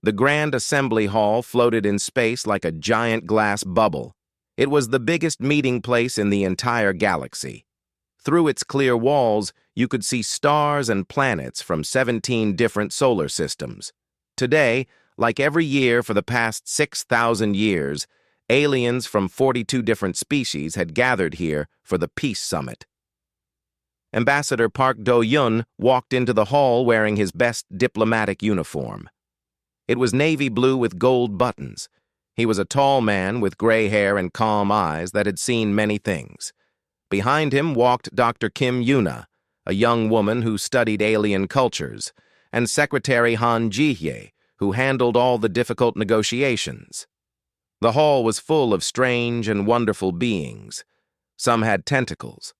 The Grand Assembly Hall floated in space like a giant glass bubble. It was the biggest meeting place in the entire galaxy. Through its clear walls, you could see stars and planets from 17 different solar systems. Today, like every year for the past 6,000 years, aliens from 42 different species had gathered here for the Peace Summit. Ambassador Park Do-yun walked into the hall wearing his best diplomatic uniform. It was navy blue with gold buttons. He was a tall man with gray hair and calm eyes that had seen many things. Behind him walked Dr. Kim Yuna, a young woman who studied alien cultures, and Secretary Han Ji-hye, who handled all the difficult negotiations. The hall was full of strange and wonderful beings. Some had tentacles.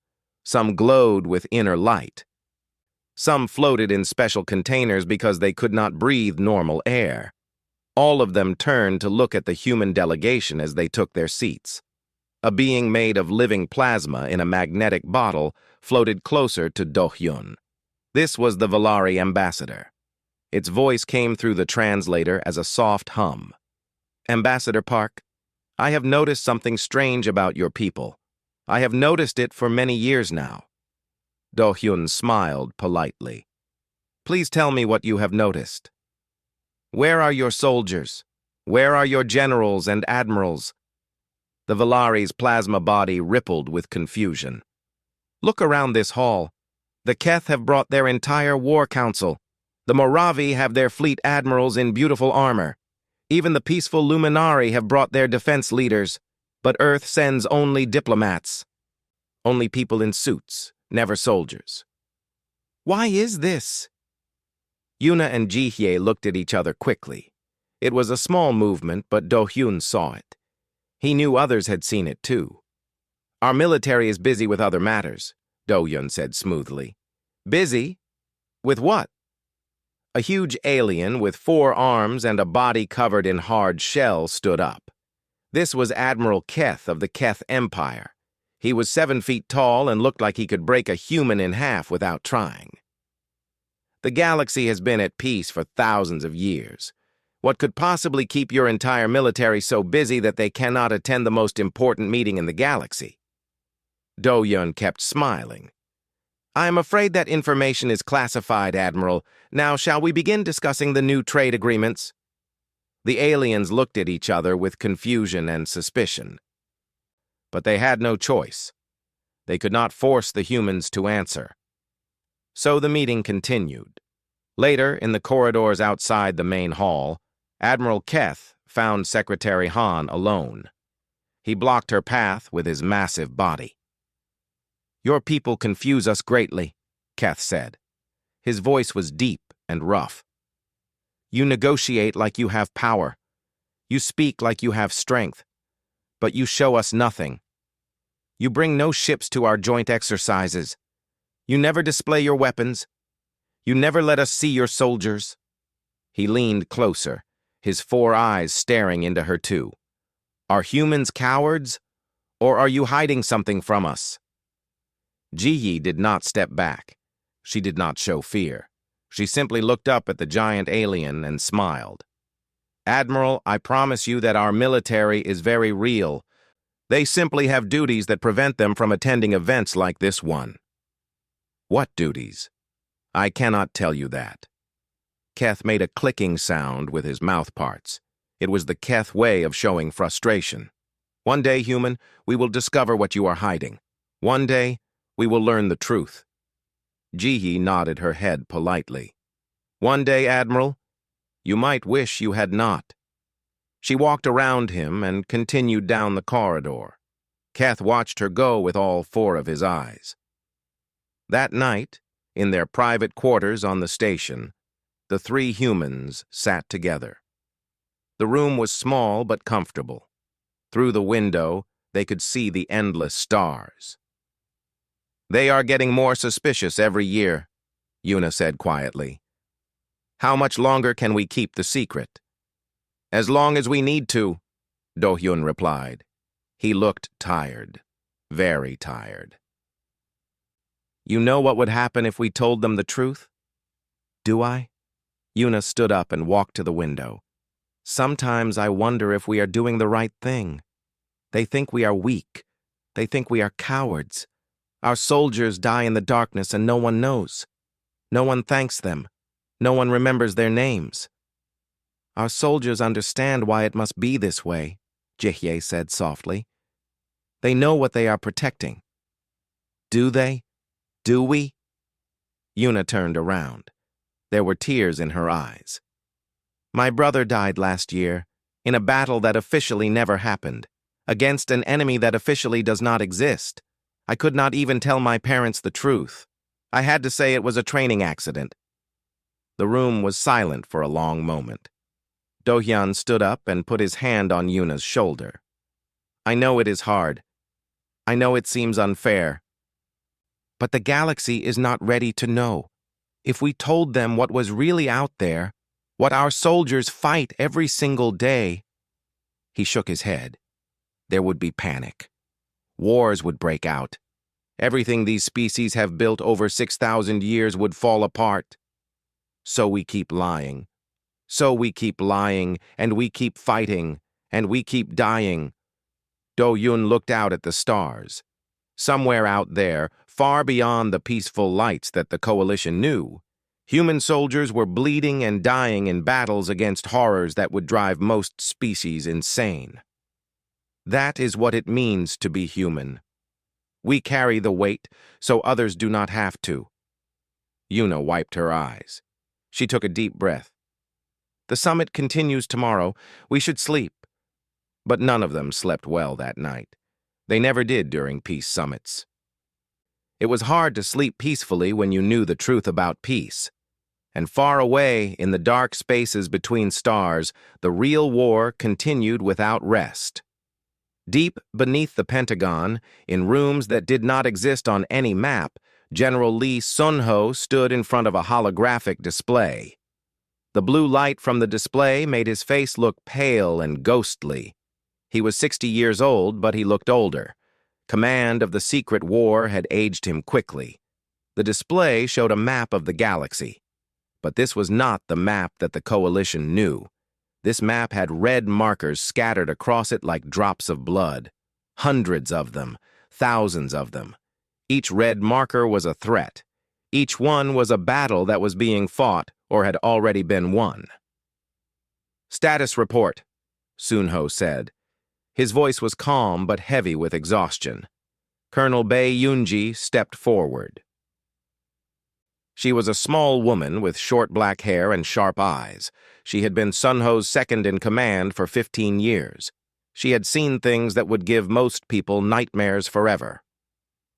Some glowed with inner light. Some floated in special containers because they could not breathe normal air. All of them turned to look at the human delegation as they took their seats. A being made of living plasma in a magnetic bottle floated closer to Do-hyun. This was the Valari ambassador. Its voice came through the translator as a soft hum. Ambassador Park, I have noticed something strange about your people. I have noticed it for many years now. Do-hyun smiled politely. Please tell me what you have noticed. Where are your soldiers? Where are your generals and admirals? The Valari's plasma body rippled with confusion. Look around this hall. The Keth have brought their entire war council. The Moravi have their fleet admirals in beautiful armor. Even the peaceful Luminari have brought their defense leaders. But Earth sends only diplomats. Only people in suits, never soldiers. Why is this? Yuna and Ji-hye looked at each other quickly. It was a small movement, but Do-hyun saw it. He knew others had seen it too. Our military is busy with other matters, Do-hyun said smoothly. Busy? With what? A huge alien with 4 arms and a body covered in hard shell stood up. This was Admiral Keth of the Keth Empire. He was 7 feet tall and looked like he could break a human in half without trying. The galaxy has been at peace for thousands of years. What could possibly keep your entire military so busy that they cannot attend the most important meeting in the galaxy? Do-hyun kept smiling. I am afraid that information is classified, Admiral. Now, shall we begin discussing the new trade agreements? The aliens looked at each other with confusion and suspicion. But they had no choice. They could not force the humans to answer. So the meeting continued. Later, in the corridors outside the main hall, Admiral Keth found Secretary Han alone. He blocked her path with his massive body. Your people confuse us greatly, Keth said. His voice was deep and rough. You negotiate like you have power. You speak like you have strength. But you show us nothing. You bring no ships to our joint exercises. You never display your weapons. You never let us see your soldiers. He leaned closer, his 4 eyes staring into her too. Are humans cowards? Or are you hiding something from us? Ji-hye did not step back. She did not show fear. She simply looked up at the giant alien and smiled. Admiral, I promise you that our military is very real. They simply have duties that prevent them from attending events like this one. What duties? I cannot tell you that. Keth made a clicking sound with his mouth parts. It was the Keth way of showing frustration. One day, human, we will discover what you are hiding. One day, we will learn the truth. Ji-hye nodded her head politely. One day, Admiral, you might wish you had not. She walked around him and continued down the corridor. Keth watched her go with all 4 of his eyes. That night, in their private quarters on the station, the 3 humans sat together. The room was small but comfortable. Through the window, they could see the endless stars. They are getting more suspicious every year, Yuna said quietly. How much longer can we keep the secret? As long as we need to, Do-hyun replied. He looked tired, very tired. You know what would happen if we told them the truth? Do I? Yuna stood up and walked to the window. Sometimes I wonder if we are doing the right thing. They think we are weak. They think we are cowards. Our soldiers die in the darkness and no one knows. No one thanks them. No one remembers their names. Our soldiers understand why it must be this way, Jihye said softly. They know what they are protecting. Do they? Do we? Yuna turned around. There were tears in her eyes. My brother died last year, in a battle that officially never happened, against an enemy that officially does not exist. I could not even tell my parents the truth. I had to say it was a training accident. The room was silent for a long moment. Do-hyun stood up and put his hand on Yuna's shoulder. I know it is hard. I know it seems unfair. But the galaxy is not ready to know. If we told them what was really out there, what our soldiers fight every single day, he shook his head. There would be panic. Wars would break out. Everything these species have built over 6,000 years would fall apart. So we keep lying. So we keep lying, and we keep fighting, and we keep dying. Do-hyun looked out at the stars. Somewhere out there, far beyond the peaceful lights that the Coalition knew, human soldiers were bleeding and dying in battles against horrors that would drive most species insane. That is what it means to be human. We carry the weight so others do not have to. Yuna wiped her eyes. She took a deep breath. The summit continues tomorrow. We should sleep. But none of them slept well that night. They never did during peace summits. It was hard to sleep peacefully when you knew the truth about peace. And far away, in the dark spaces between stars, the real war continued without rest. Deep beneath the Pentagon, in rooms that did not exist on any map, General Lee Sun-ho stood in front of a holographic display. The blue light from the display made his face look pale and ghostly. He was 60 years old, but he looked older. Command of the secret war had aged him quickly. The display showed a map of the galaxy. But this was not the map that the Coalition knew. This map had red markers scattered across it like drops of blood. Hundreds of them, thousands of them. Each red marker was a threat. Each one was a battle that was being fought or had already been won. Status report, Sun-ho said. His voice was calm but heavy with exhaustion. Colonel Bae Yoonji stepped forward. She was a small woman with short black hair and sharp eyes. She had been Sun-ho's second-in-command for 15 years. She had seen things that would give most people nightmares forever.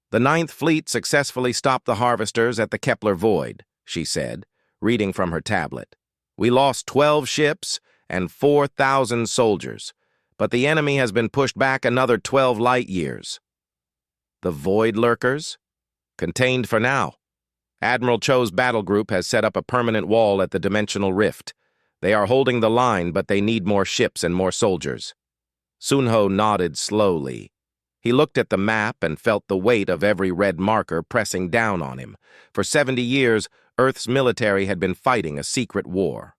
The Ninth Fleet successfully stopped the harvesters at the Kepler Void, she said, reading from her tablet. We lost 12 ships and 4,000 soldiers, but the enemy has been pushed back another 12 light years. The Void Lurkers? Contained for now. Admiral Cho's battle group has set up a permanent wall at the dimensional rift. They are holding the line, but they need more ships and more soldiers. Sun-ho nodded slowly. He looked at the map and felt the weight of every red marker pressing down on him. For 70 years, Earth's military had been fighting a secret war.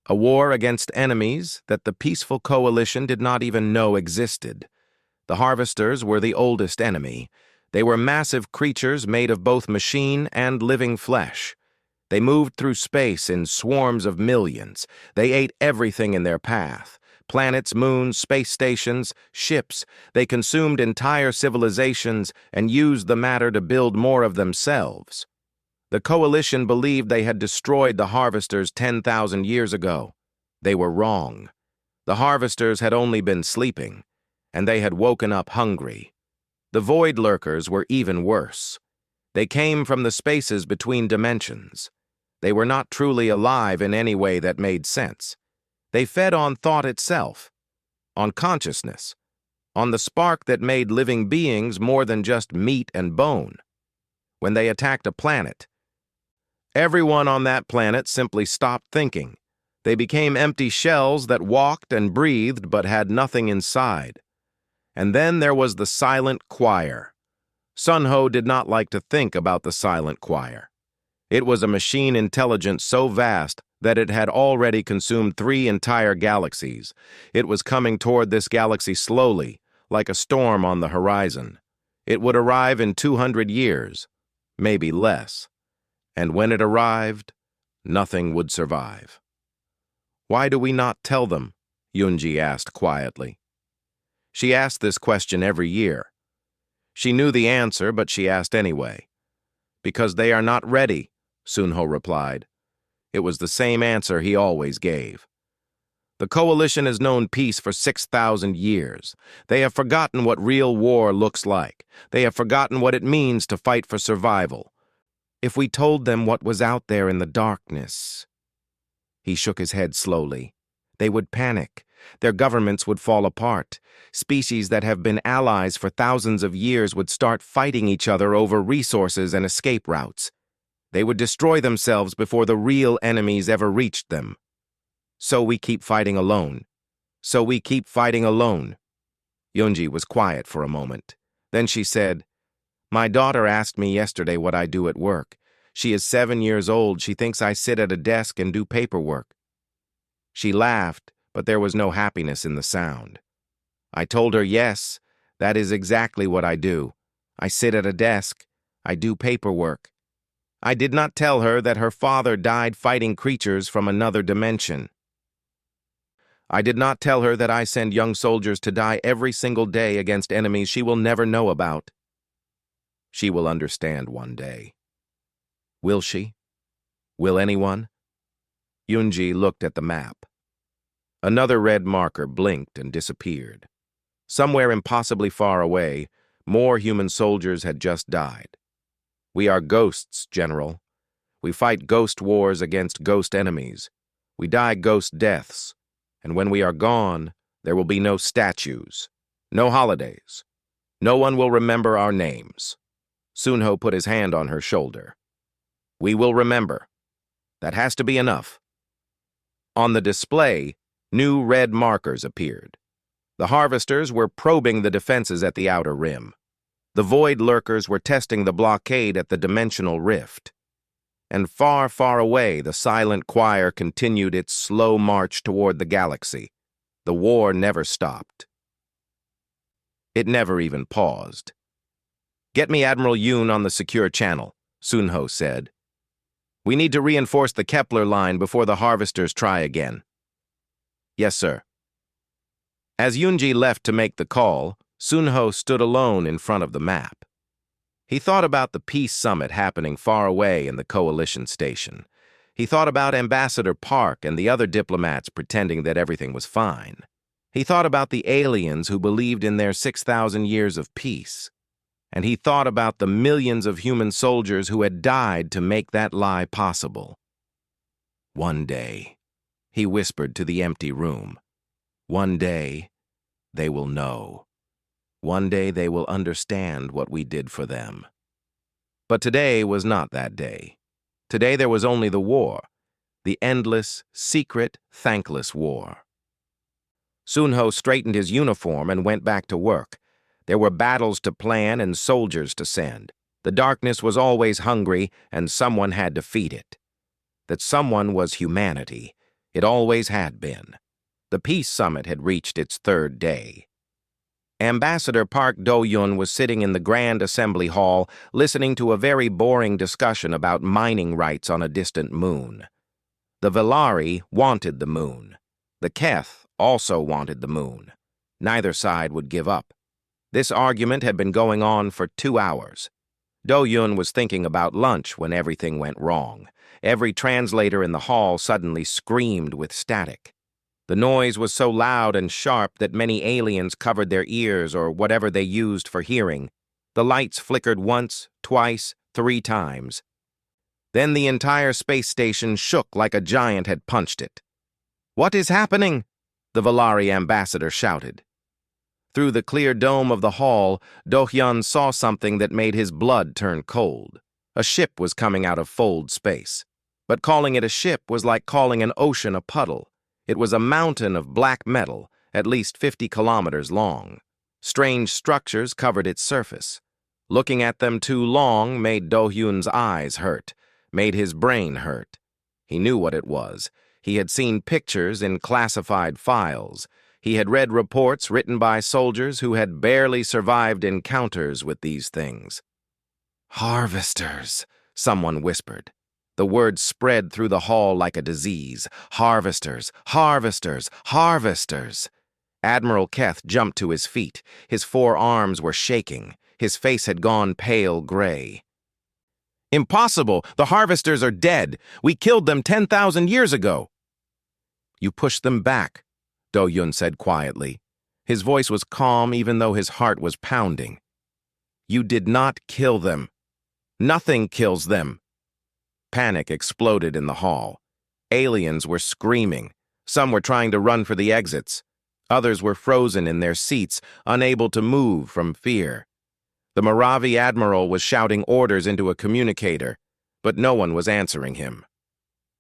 A war against enemies that the peaceful coalition did not even know existed. The harvesters were the oldest enemy. They were massive creatures made of both machine and living flesh. They moved through space in swarms of millions. They ate everything in their path. Planets, moons, space stations, ships. They consumed entire civilizations and used the matter to build more of themselves. The coalition believed they had destroyed the harvesters 10,000 years ago. They were wrong. The harvesters had only been sleeping, and they had woken up hungry. The Void Lurkers were even worse. They came from the spaces between dimensions. They were not truly alive in any way that made sense. They fed on thought itself, on consciousness, on the spark that made living beings more than just meat and bone. When they attacked a planet, everyone on that planet simply stopped thinking. They became empty shells that walked and breathed but had nothing inside. And then there was the silent choir. Sun-ho did not like to think about the silent choir. It was a machine intelligence so vast that it had already consumed 3 entire galaxies. It was coming toward this galaxy slowly, like a storm on the horizon. It would arrive in 200 years, maybe less. And when it arrived, nothing would survive. "Why do we not tell them?" Yunji asked quietly. She asked this question every year. She knew the answer, but she asked anyway. "Because they are not ready," Sunho replied. It was the same answer he always gave. "The Coalition has known peace for 6,000 years. They have forgotten what real war looks like. They have forgotten what it means to fight for survival. If we told them what was out there in the darkness..." He shook his head slowly. "They would panic. Their governments would fall apart. Species that have been allies for thousands of years would start fighting each other over resources and escape routes. They would destroy themselves before the real enemies ever reached them. So we keep fighting alone. So we keep fighting alone." Yunji was quiet for a moment. Then she said, "My daughter asked me yesterday what I do at work. She is 7 years old. She thinks I sit at a desk and do paperwork." She laughed, but there was no happiness in the sound. I told her, "Yes, that is exactly what I do. I sit at a desk. I do paperwork." I did not tell her that her father died fighting creatures from another dimension. I did not tell her that I send young soldiers to die every single day against enemies she will never know about. She will understand one day. Will she? Will anyone? Yunji looked at the map. Another red marker blinked and disappeared. Somewhere impossibly far away, more human soldiers had just died. "We are ghosts, General. We fight ghost wars against ghost enemies. We die ghost deaths. And when we are gone, there will be no statues, no holidays. No one will remember our names." Sunho put his hand on her shoulder. "We will remember. That has to be enough." On the display, new red markers appeared. The harvesters were probing the defenses at the outer rim. The void lurkers were testing the blockade at the dimensional rift. And far, far away, the silent choir continued its slow march toward the galaxy. The war never stopped. It never even paused. "Get me Admiral Yoon on the secure channel," Sunho said. "We need to reinforce the Kepler line before the harvesters try again." "Yes, sir." As Yunji left to make the call, Sunho stood alone in front of the map. He thought about the peace summit happening far away in the Coalition station. He thought about Ambassador Park and the other diplomats pretending that everything was fine. He thought about the aliens who believed in their 6,000 years of peace. And he thought about the millions of human soldiers who had died to make that lie possible. "One day," he whispered to the empty room, "one day, they will know. One day they will understand what we did for them." But today was not that day. Today there was only the war, the endless, secret, thankless war. Sunho straightened his uniform and went back to work. There were battles to plan and soldiers to send. The darkness was always hungry, and someone had to feed it. That someone was humanity. It always had been. The peace summit had reached its 3rd day. Ambassador Park Do-yun was sitting in the Grand Assembly Hall listening to a very boring discussion about mining rights on a distant moon. The Velari wanted the moon. The Keth also wanted the moon. Neither side would give up. This argument had been going on for 2 hours. Do-yun was thinking about lunch when everything went wrong. Every translator in the hall suddenly screamed with static. The noise was so loud and sharp that many aliens covered their ears or whatever they used for hearing. The lights flickered once, twice, 3 times. Then the entire space station shook like a giant had punched it. "What is happening?" the Velari ambassador shouted. Through the clear dome of the hall, Do-hyun saw something that made his blood turn cold. A ship was coming out of fold space. But calling it a ship was like calling an ocean a puddle. It was a mountain of black metal, at least 50 kilometers long. Strange structures covered its surface. Looking at them too long made Do-hyun's eyes hurt, made his brain hurt. He knew what it was. He had seen pictures in classified files. He had read reports written by soldiers who had barely survived encounters with these things. "Harvesters," someone whispered. The word spread through the hall like a disease. "Harvesters, harvesters, harvesters." Admiral Keth jumped to his feet. His 4 arms were shaking. His face had gone pale gray. "Impossible! The harvesters are dead! We killed them 10,000 years ago!" "You pushed them back," Do-Yun said quietly. His voice was calm even though his heart was pounding. "You did not kill them. Nothing kills them." Panic exploded in the hall. Aliens were screaming. Some were trying to run for the exits. Others were frozen in their seats, unable to move from fear. The Moravi admiral was shouting orders into a communicator, but no one was answering him.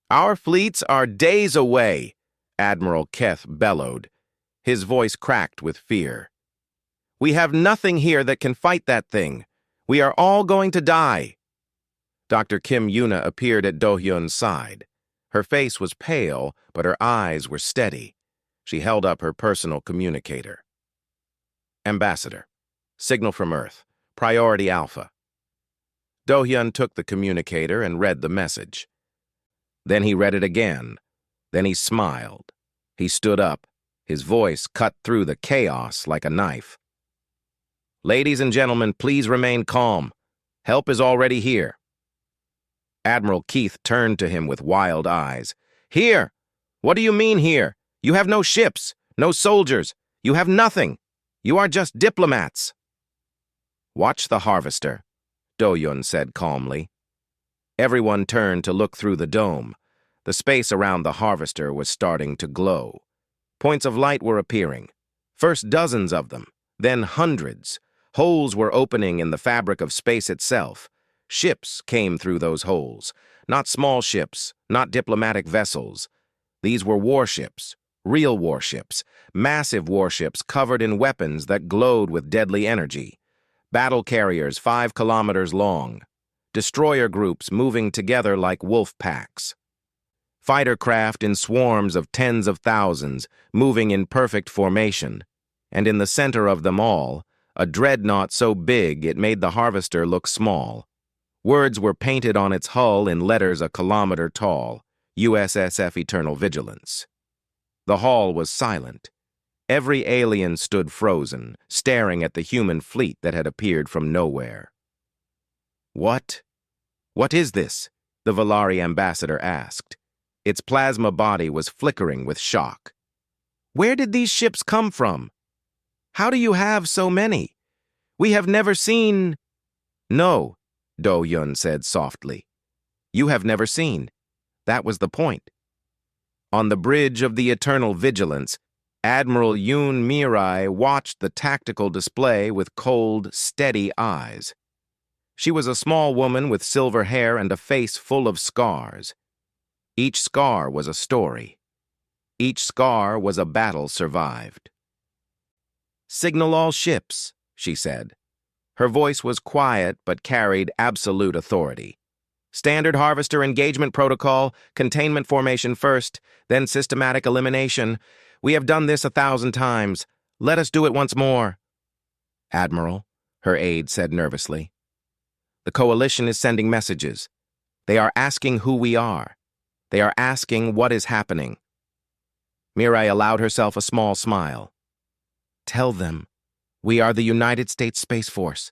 "Our fleets are days away," Admiral Keth bellowed. His voice cracked with fear. "We have nothing here that can fight that thing. We are all going to die." Dr. Kim Yuna appeared at Do-Hyun's side. Her face was pale, but her eyes were steady. She held up her personal communicator. "Ambassador, signal from Earth. Priority Alpha." Do-Hyun took the communicator and read the message. Then he read it again. Then he smiled. He stood up. His voice cut through the chaos like a knife. "Ladies and gentlemen, please remain calm. Help is already here." Admiral Keith turned to him with wild eyes. "Here? What do you mean here? You have no ships, no soldiers. You have nothing. You are just diplomats." "Watch the harvester," Do-Yun said calmly. Everyone turned to look through the dome. The space around the harvester was starting to glow. Points of light were appearing. First dozens of them, then hundreds. Holes were opening in the fabric of space itself. Ships came through those holes. Not small ships, not diplomatic vessels. These were warships, real warships, massive warships covered in weapons that glowed with deadly energy. Battle carriers 5 kilometers long. Destroyer groups moving together like wolf packs. Fighter craft in swarms of tens of thousands, moving in perfect formation. And in the center of them all, a dreadnought so big it made the harvester look small. Words were painted on its hull in letters a kilometer tall, USSF Eternal Vigilance. The hall was silent. Every alien stood frozen, staring at the human fleet that had appeared from nowhere. "What? What is this?" the Valari ambassador asked. Its plasma body was flickering with shock. "Where did these ships come from? How do you have so many? We have never seen—" "No," Do-Yun said softly. "You have never seen. That was the point." On the bridge of the Eternal Vigilance, Admiral Yoon Mirai watched the tactical display with cold, steady eyes. She was a small woman with silver hair and a face full of scars. Each scar was a story. Each scar was a battle survived. "Signal all ships," she said. Her voice was quiet but carried absolute authority. "Standard harvester engagement protocol, containment formation first, then systematic elimination. We have done this 1,000 times. Let us do it once more." "Admiral," her aide said nervously. "The coalition is sending messages. They are asking who we are. They are asking what is happening." Mirai allowed herself a small smile. "Tell them we are the United States Space Force.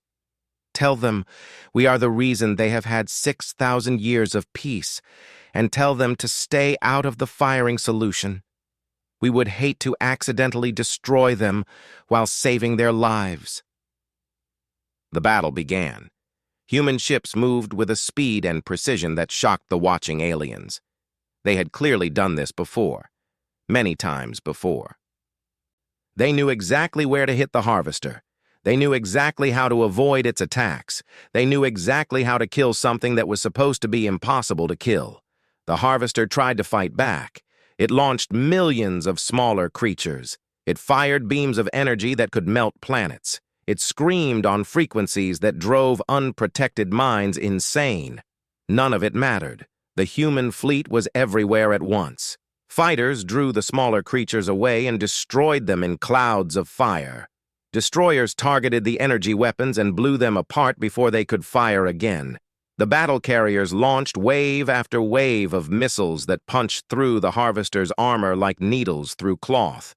Tell them we are the reason they have had 6,000 years of peace, and tell them to stay out of the firing solution. We would hate to accidentally destroy them while saving their lives." The battle began. Human ships moved with a speed and precision that shocked the watching aliens. They had clearly done this before, many times before. They knew exactly where to hit the harvester. They knew exactly how to avoid its attacks. They knew exactly how to kill something that was supposed to be impossible to kill. The harvester tried to fight back. It launched millions of smaller creatures. It fired beams of energy that could melt planets. It screamed on frequencies that drove unprotected minds insane. None of it mattered. The human fleet was everywhere at once. Fighters drew the smaller creatures away and destroyed them in clouds of fire. Destroyers targeted the energy weapons and blew them apart before they could fire again. The battle carriers launched wave after wave of missiles that punched through the Harvester's armor like needles through cloth,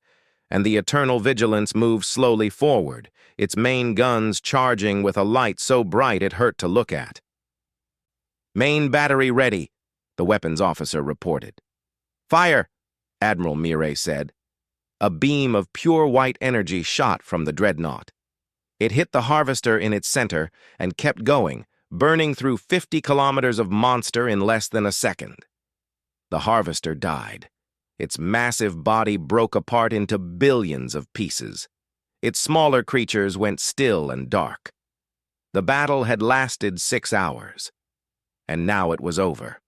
and the Eternal Vigilance moved slowly forward, its main guns charging with a light so bright it hurt to look at. "Main battery ready," the weapons officer reported. "Fire," Admiral Mire said. A beam of pure white energy shot from the dreadnought. It hit the Harvester in its center and kept going, burning through 50 kilometers of monster in less than a second. The Harvester died. Its massive body broke apart into billions of pieces. Its smaller creatures went still and dark. The battle had lasted 6 hours, and now it was over.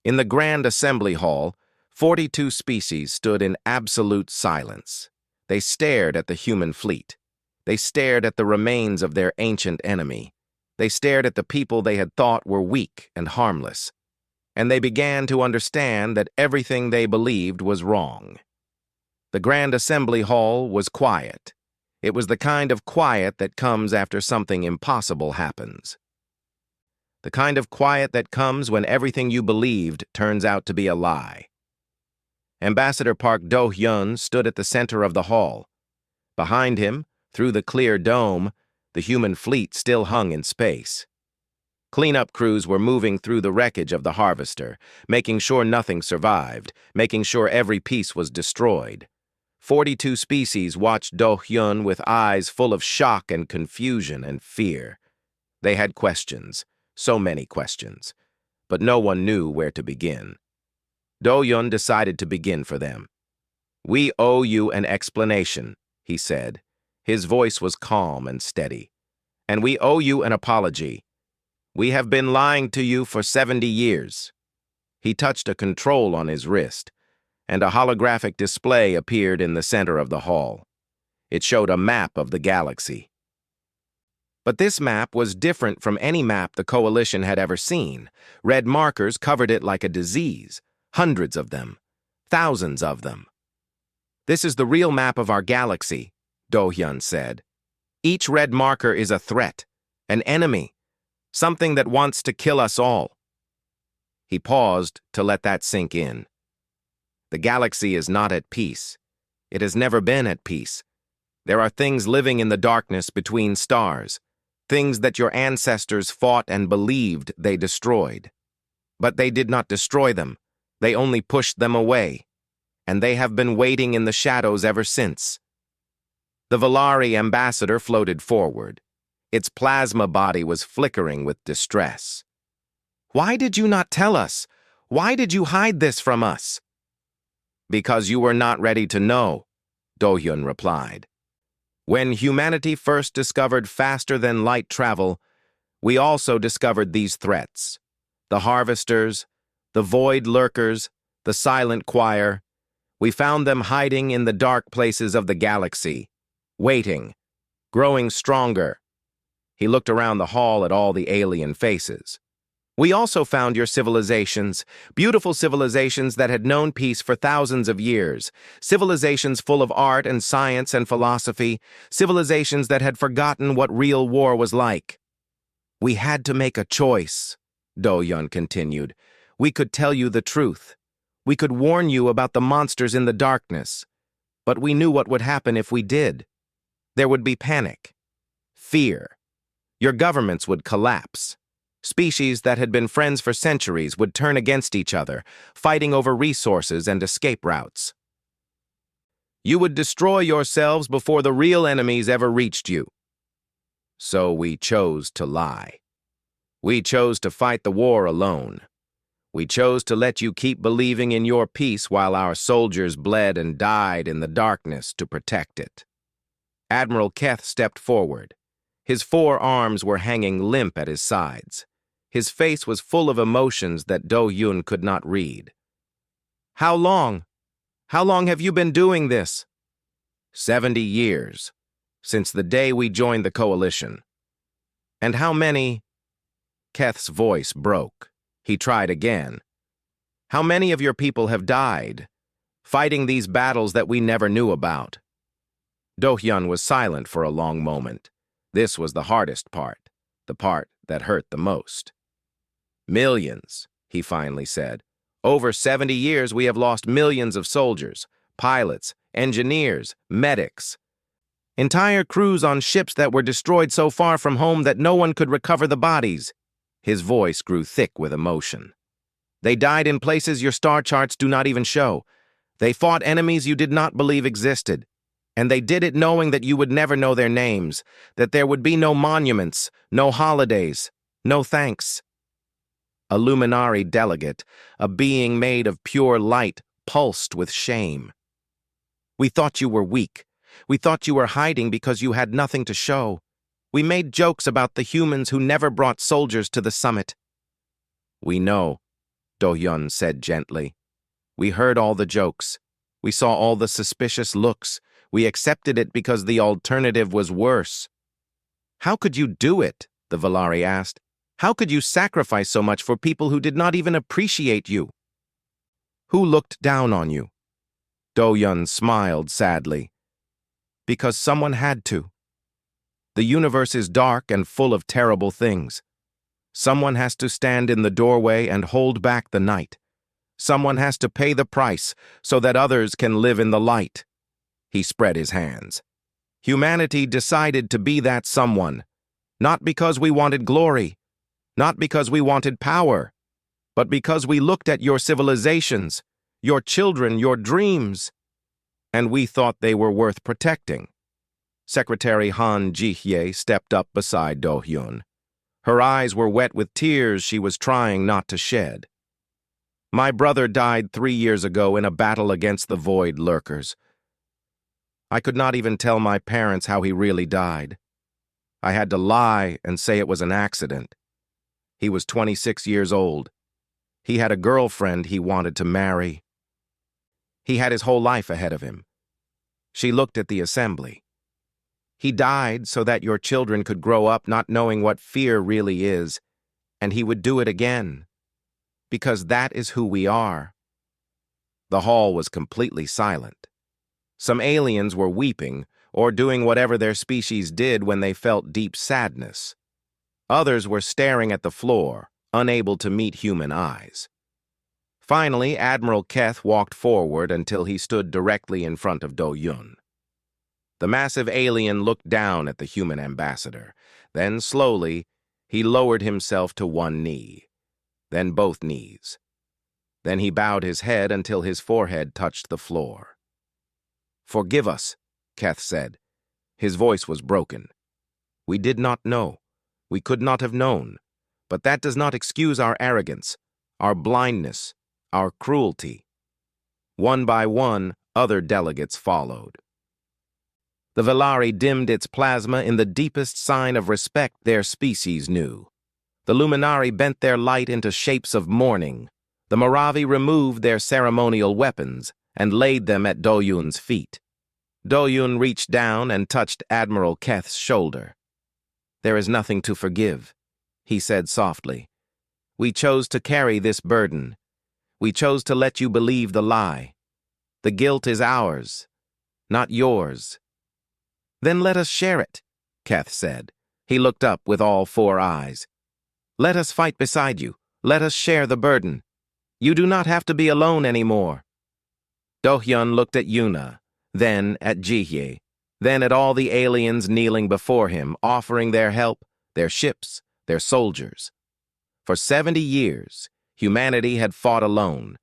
In the Grand Assembly Hall, 42 species stood in absolute silence. They stared at the human fleet. They stared at the remains of their ancient enemy. They stared at the people they had thought were weak and harmless. And they began to understand that everything they believed was wrong. The Grand Assembly Hall was quiet. It was the kind of quiet that comes after something impossible happens. The kind of quiet that comes when everything you believed turns out to be a lie. Ambassador Park Do-hyun stood at the center of the hall. Behind him, through the clear dome, the human fleet still hung in space. Cleanup crews were moving through the wreckage of the Harvester, making sure nothing survived, making sure every piece was destroyed. 42 species watched Do-hyun with eyes full of shock and confusion and fear. They had questions, so many questions, but no one knew where to begin. Do-hyun decided to begin for them. "We owe you an explanation," he said. His voice was calm and steady. "And we owe you an apology. We have been lying to you for 70 years. He touched a control on his wrist, and a holographic display appeared in the center of the hall. It showed a map of the galaxy. But this map was different from any map the Coalition had ever seen. Red markers covered it like a disease. Hundreds of them. Thousands of them. "This is the real map of our galaxy," Do-hyun said. "Each red marker is a threat, an enemy, something that wants to kill us all." He paused to let that sink in. The galaxy is not at peace. It has never been at peace. There are things living in the darkness between stars, things that your ancestors fought and believed they destroyed. But they did not destroy them. They only pushed them away, and they have been waiting in the shadows ever since. The Valari ambassador floated forward. Its plasma body was flickering with distress. "Why did you not tell us? Why did you hide this from us?" "Because you were not ready to know," Do-hyun replied. "When humanity first discovered faster-than-light travel, we also discovered these threats. The Harvesters, the Void Lurkers, the Silent Choir. We found them hiding in the dark places of the galaxy, waiting, growing stronger." He looked around the hall at all the alien faces. "We also found your civilizations, beautiful civilizations that had known peace for thousands of years, civilizations full of art and science and philosophy, civilizations that had forgotten what real war was like. We had to make a choice," Do-hyun continued. "We could tell you the truth. We could warn you about the monsters in the darkness. But we knew what would happen if we did. There would be panic, fear. Your governments would collapse. Species that had been friends for centuries would turn against each other, fighting over resources and escape routes. You would destroy yourselves before the real enemies ever reached you. So we chose to lie. We chose to fight the war alone. We chose to let you keep believing in your peace while our soldiers bled and died in the darkness to protect it." Admiral Keth stepped forward. His 4 arms were hanging limp at his sides. His face was full of emotions that Do-hyun could not read. "How long? How long have you been doing this?" 70 years, since the day we joined the Coalition." "And how many—" Keth's voice broke. He tried again. How many of your people have died, fighting these battles that we never knew about? Do-hyun was silent for a long moment. This was the hardest part, the part that hurt the most. Millions, he finally said. Over 70 years, we have lost millions of soldiers, pilots, engineers, medics. Entire crews on ships that were destroyed so far from home that no one could recover the bodies. His voice grew thick with emotion. They died in places your star charts do not even show. They fought enemies you did not believe existed. And they did it knowing that you would never know their names, that there would be no monuments, no holidays, no thanks. A luminary delegate, a being made of pure light, pulsed with shame. We thought you were weak. We thought you were hiding because you had nothing to show. We made jokes about the humans who never brought soldiers to the summit. We know, Do-hyun said gently. We heard all the jokes. We saw all the suspicious looks. We accepted it because the alternative was worse. How could you do it? The Valari asked. How could you sacrifice so much for people who did not even appreciate you? Who looked down on you? Do-hyun smiled sadly. Because someone had to. The universe is dark and full of terrible things. Someone has to stand in the doorway and hold back the night. Someone has to pay the price so that others can live in the light. He spread his hands. Humanity decided to be that someone, not because we wanted glory, not because we wanted power, but because we looked at your civilizations, your children, your dreams, and we thought they were worth protecting. Secretary Han Ji-hye stepped up beside Do-hyun. Her eyes were wet with tears she was trying not to shed. My brother died 3 years ago in a battle against the Void Lurkers. I could not even tell my parents how he really died. I had to lie and say it was an accident. He was 26 years old. He had a girlfriend he wanted to marry. He had his whole life ahead of him. She looked at the assembly. He died so that your children could grow up not knowing what fear really is, and he would do it again. Because that is who we are. The hall was completely silent. Some aliens were weeping or doing whatever their species did when they felt deep sadness. Others were staring at the floor, unable to meet human eyes. Finally, Admiral Keth walked forward until he stood directly in front of Do-hyun. The massive alien looked down at the human ambassador. Then, slowly, he lowered himself to one knee, then both knees. Then he bowed his head until his forehead touched the floor. "Forgive us," Keth said. His voice was broken. "We did not know. We could not have known. But that does not excuse our arrogance, our blindness, our cruelty." One by one, other delegates followed. The Valari dimmed its plasma in the deepest sign of respect their species knew. The Luminari bent their light into shapes of mourning. The Moravi removed their ceremonial weapons and laid them at Do-hyun's feet. Do-hyun reached down and touched Admiral Keth's shoulder. "There is nothing to forgive," he said softly. "We chose to carry this burden. We chose to let you believe the lie. The guilt is ours, not yours." "Then let us share it," Keth said. He looked up with all 4 eyes. "Let us fight beside you. Let us share the burden. You do not have to be alone anymore." Do-hyun looked at Yuna, then at Ji-hye, then at all the aliens kneeling before him, offering their help, their ships, their soldiers. For 70 years, humanity had fought alone.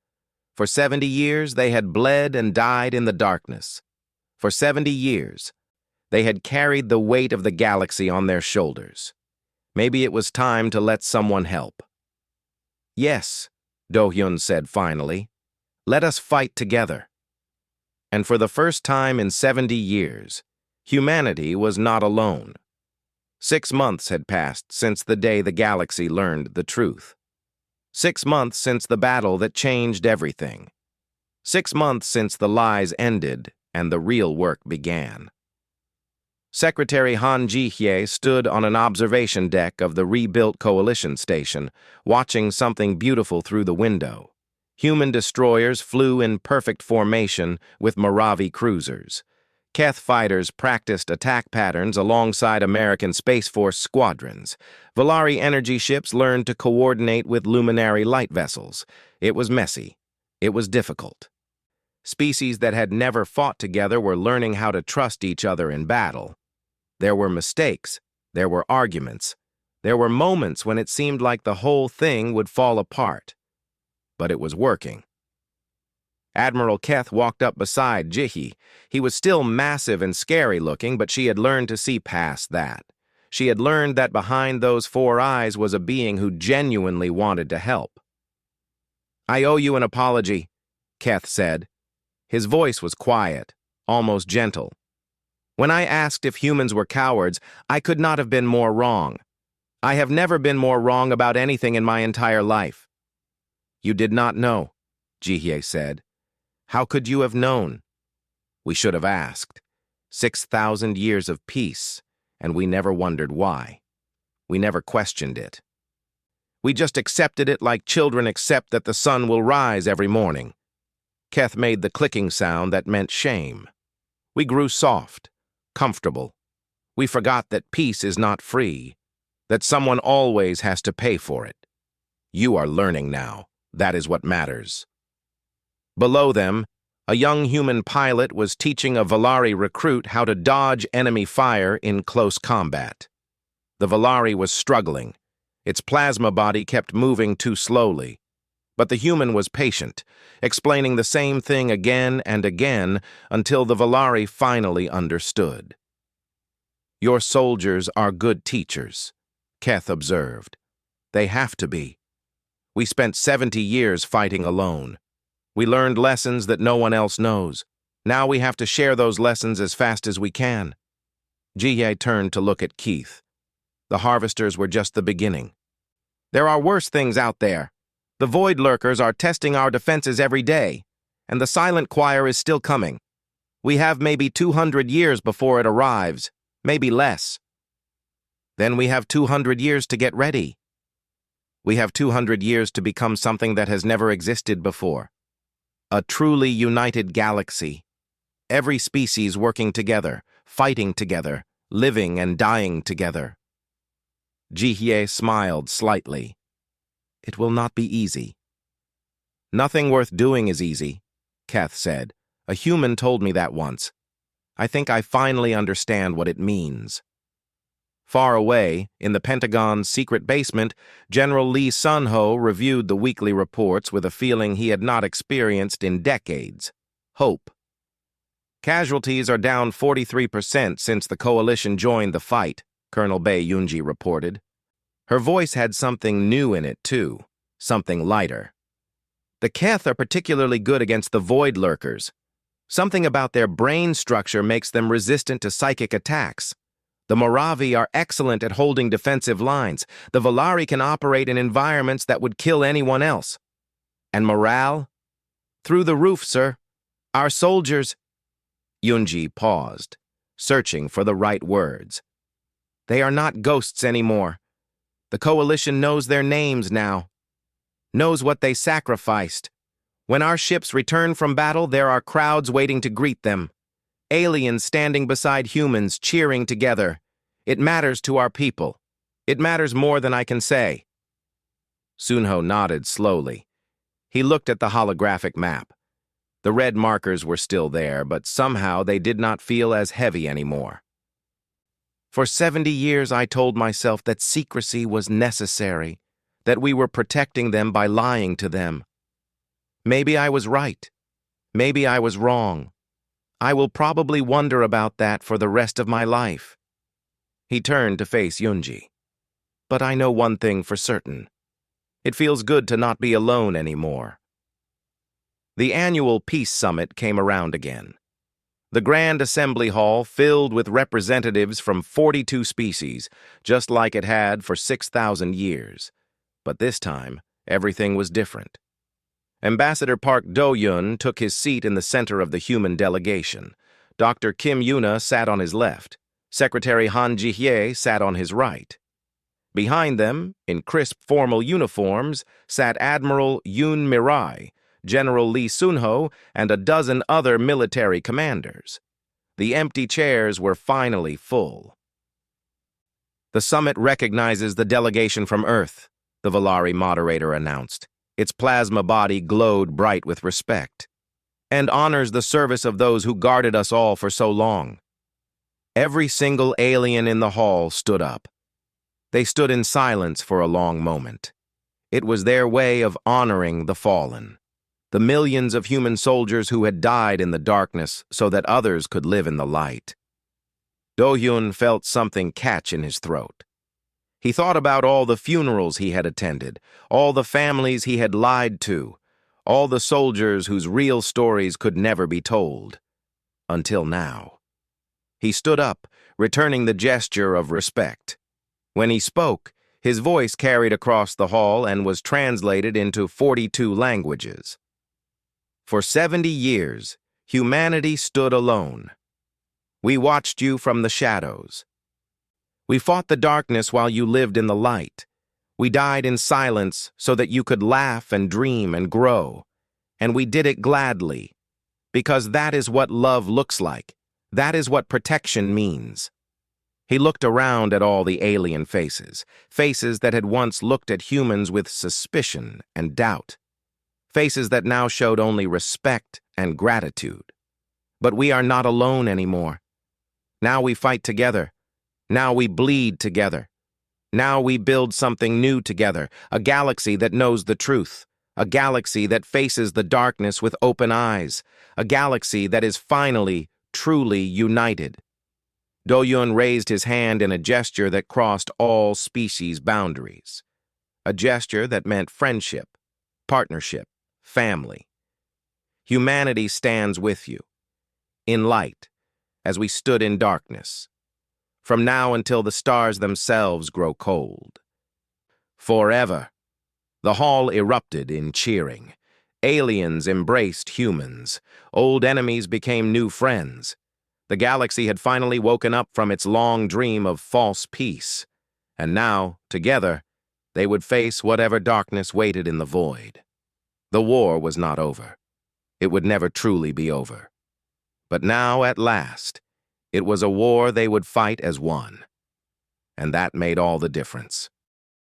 For 70 years, they had bled and died in the darkness. For 70 years, they had carried the weight of the galaxy on their shoulders. Maybe it was time to let someone help. "Yes," Do-hyun said finally, "let us fight together." And for the first time in 70 years, humanity was not alone. 6 months had passed since the day the galaxy learned the truth. 6 months since the battle that changed everything. 6 months since the lies ended and the real work began. Secretary Han Ji-hye stood on an observation deck of the rebuilt coalition station, watching something beautiful through the window. Human destroyers flew in perfect formation with Mojave cruisers. Keth fighters practiced attack patterns alongside American Space Force squadrons. Volari energy ships learned to coordinate with luminary light vessels. It was messy. It was difficult. Species that had never fought together were learning how to trust each other in battle. There were mistakes. There were arguments. There were moments when it seemed like the whole thing would fall apart. But it was working. Admiral Keth walked up beside Jihi. He was still massive and scary-looking, but she had learned to see past that. She had learned that behind those 4 eyes was a being who genuinely wanted to help. "I owe you an apology," Keth said. His voice was quiet, almost gentle. "When I asked if humans were cowards, I could not have been more wrong. I have never been more wrong about anything in my entire life." "You did not know," Jihi said. "How could you have known?" "We should have asked. 6,000 years of peace, and we never wondered why. We never questioned it. We just accepted it like children accept that the sun will rise every morning." Keth made the clicking sound that meant shame. "We grew soft, comfortable. We forgot that peace is not free, that someone always has to pay for it. You are learning now. That is what matters." Below them, a young human pilot was teaching a Volari recruit how to dodge enemy fire in close combat. The Volari was struggling. Its plasma body kept moving too slowly. But the human was patient, explaining the same thing again and again until the Volari finally understood. "Your soldiers are good teachers," Keth observed. "They have to be. We spent 70 years fighting alone. We learned lessons that no one else knows. Now we have to share those lessons as fast as we can." Jihe turned to look at Keith. The harvesters were just the beginning. "There are worse things out there. The void lurkers are testing our defenses every day, and the silent choir is still coming. We have maybe 200 years before it arrives, maybe less. Then we have 200 years to get ready. We have 200 years to become something that has never existed before. A truly united galaxy. Every species working together, fighting together, living and dying together." Jihe smiled slightly. "It will not be easy." "Nothing worth doing is easy," Keth said. "A human told me that once. I think I finally understand what it means." Far away, in the Pentagon's secret basement, General Lee Sun-ho reviewed the weekly reports with a feeling he had not experienced in decades: hope. "Casualties are down 43% since the coalition joined the fight," Colonel Bae Yunji reported. Her voice had something new in it, too, something lighter. "The Keth are particularly good against the void lurkers. Something about their brain structure makes them resistant to psychic attacks. The Mojave are excellent at holding defensive lines. The Volari can operate in environments that would kill anyone else. And morale? Through the roof, sir. Our soldiers—" Yunji paused, searching for the right words. "They are not ghosts anymore. The coalition knows their names now. Knows what they sacrificed. When our ships return from battle, there are crowds waiting to greet them. Aliens standing beside humans, cheering together. It matters to our people. It matters more than I can say." Sunho nodded slowly. He looked at the holographic map. The red markers were still there, but somehow they did not feel as heavy anymore. "For 70 years I told myself that secrecy was necessary, that we were protecting them by lying to them. Maybe I was right. Maybe I was wrong. I will probably wonder about that for the rest of my life." He turned to face Yunji. "But I know one thing for certain. It feels good to not be alone anymore." The annual Peace Summit came around again. The Grand Assembly Hall filled with representatives from 42 species, just like it had for 6,000 years. But this time, everything was different. Ambassador Park Do-yun took his seat in the center of the human delegation. Dr. Kim Yuna sat on his left. Secretary Han Ji-hye sat on his right. Behind them, in crisp formal uniforms, sat Admiral Yoon Mirai, General Lee Sunho, and a dozen other military commanders. The empty chairs were finally full. "The summit recognizes the delegation from Earth," the Valari moderator announced. Its plasma body glowed bright with respect. "And honors the service of those who guarded us all for so long." Every single alien in the hall stood up. They stood in silence for a long moment. It was their way of honoring the fallen, the millions of human soldiers who had died in the darkness so that others could live in the light. Do-hyun felt something catch in his throat. He thought about all the funerals he had attended, all the families he had lied to, all the soldiers whose real stories could never be told. Until now. He stood up, returning the gesture of respect. When he spoke, his voice carried across the hall and was translated into 42 languages. "For 70 years, humanity stood alone. We watched you from the shadows. We fought the darkness while you lived in the light. We died in silence so that you could laugh and dream and grow. And we did it gladly, because that is what love looks like. That is what protection means." He looked around at all the alien faces, faces that had once looked at humans with suspicion and doubt, faces that now showed only respect and gratitude. "But we are not alone anymore. Now we fight together. Now we bleed together. Now we build something new together, a galaxy that knows the truth, a galaxy that faces the darkness with open eyes, a galaxy that is finally, truly united." Do-hyun raised his hand in a gesture that crossed all species boundaries, a gesture that meant friendship, partnership, family. "Humanity stands with you, in light, as we stood in darkness, from now until the stars themselves grow cold. Forever." The hall erupted in cheering. Aliens embraced humans. Old enemies became new friends. The galaxy had finally woken up from its long dream of false peace. And now, together, they would face whatever darkness waited in the void. The war was not over. It would never truly be over. But now, at last, it was a war they would fight as one. And that made all the difference.